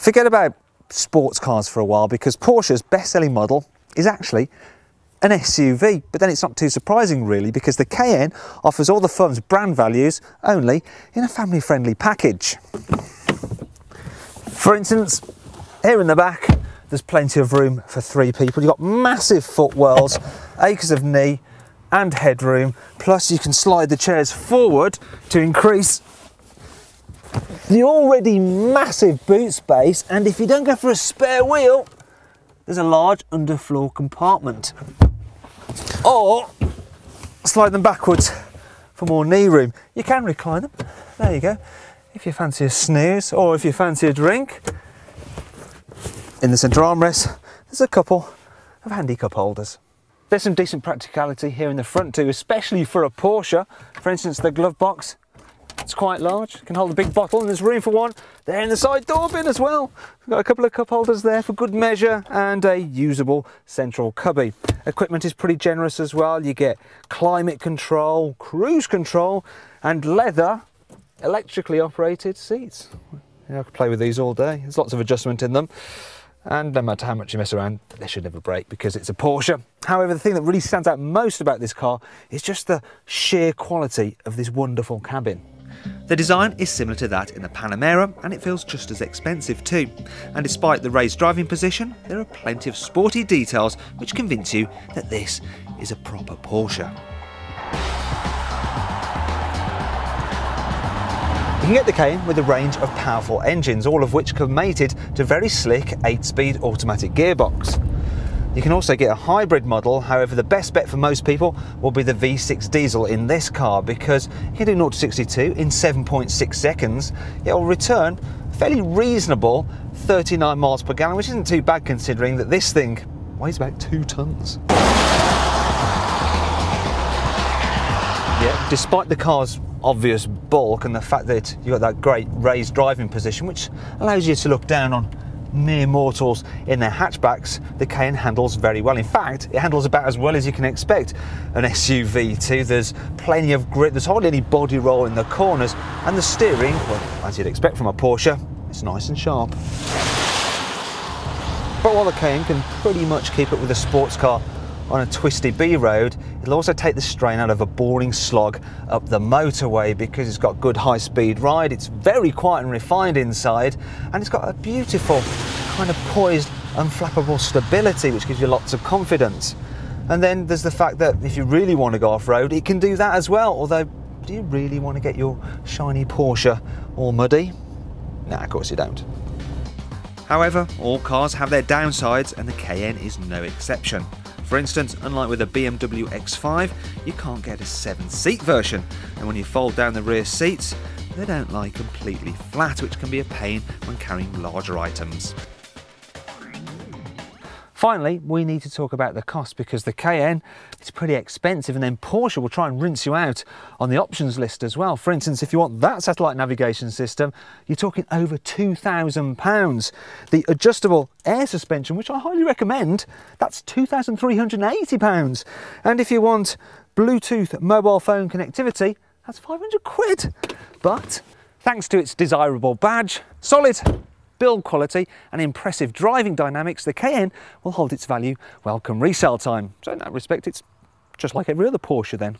Forget about sports cars for a while, because Porsche's best-selling model is actually an SUV, but then it's not too surprising really, because the Cayenne offers all the firm's brand values only in a family-friendly package. For instance, here in the back, there's plenty of room for 3 people. You've got massive footwells, acres of knee and headroom, plus you can slide the chairs forward to increase the already massive boot space, and if you don't go for a spare wheel, there's a large underfloor compartment. Or slide them backwards for more knee room. You can recline them, there you go, if you fancy a snooze or if you fancy a drink. In the centre armrest, there's a couple of handy cup holders. There's some decent practicality here in the front too, especially for a Porsche. For instance, the glove box, it's quite large, it can hold a big bottle, and there's room for one there in the side door bin as well. We've got a couple of cup holders there for good measure, and a usable central cubby. Equipment is pretty generous as well. You get climate control, cruise control, and leather electrically operated seats. I could play with these all day. There's lots of adjustment in them, and no matter how much you mess around, they should never break because it's a Porsche. However, the thing that really stands out most about this car is just the sheer quality of this wonderful cabin. The design is similar to that in the Panamera, and it feels just as expensive too. And despite the raised driving position, there are plenty of sporty details which convince you that this is a proper Porsche. You can get the Cayenne with a range of powerful engines, all of which come mated to very slick 8-speed automatic gearbox. You can also get a hybrid model. However, the best bet for most people will be the V6 diesel in this car, because you can do 0 to 62 in 7.6 seconds. It will return a fairly reasonable 39 miles per gallon, which isn't too bad considering that this thing weighs about 2 tons. Yeah, despite the car's obvious bulk and the fact that you've got that great raised driving position, which allows you to look down on mere mortals in their hatchbacks, the Cayenne handles very well. In fact, it handles about as well as you can expect an SUV to. There's plenty of grip, there's hardly any body roll in the corners, and the steering, well, as you'd expect from a Porsche, it's nice and sharp. But while the Cayenne can pretty much keep up with a sports car on a twisty B road, it'll also take the strain out of a boring slog up the motorway, because it's got good high-speed ride, it's very quiet and refined inside, and it's got a beautiful kind of poised, unflappable stability which gives you lots of confidence. And then there's the fact that if you really want to go off-road, it can do that as well, although do you really want to get your shiny Porsche all muddy? Nah, of course you don't. However, all cars have their downsides, and the Cayenne is no exception. For instance, unlike with a BMW X5, you can't get a 7-seat version, and when you fold down the rear seats, they don't lie completely flat, which can be a pain when carrying larger items. Finally, we need to talk about the cost, because the Cayenne is pretty expensive, and then Porsche will try and rinse you out on the options list as well. For instance, if you want that satellite navigation system, you're talking over £2,000. The adjustable air suspension, which I highly recommend, that's £2,380. And if you want Bluetooth mobile phone connectivity, that's 500 quid. But thanks to its desirable badge, solid build quality and impressive driving dynamics, the Cayenne will hold its value well come resale time. So in that respect, it's just like every other Porsche then.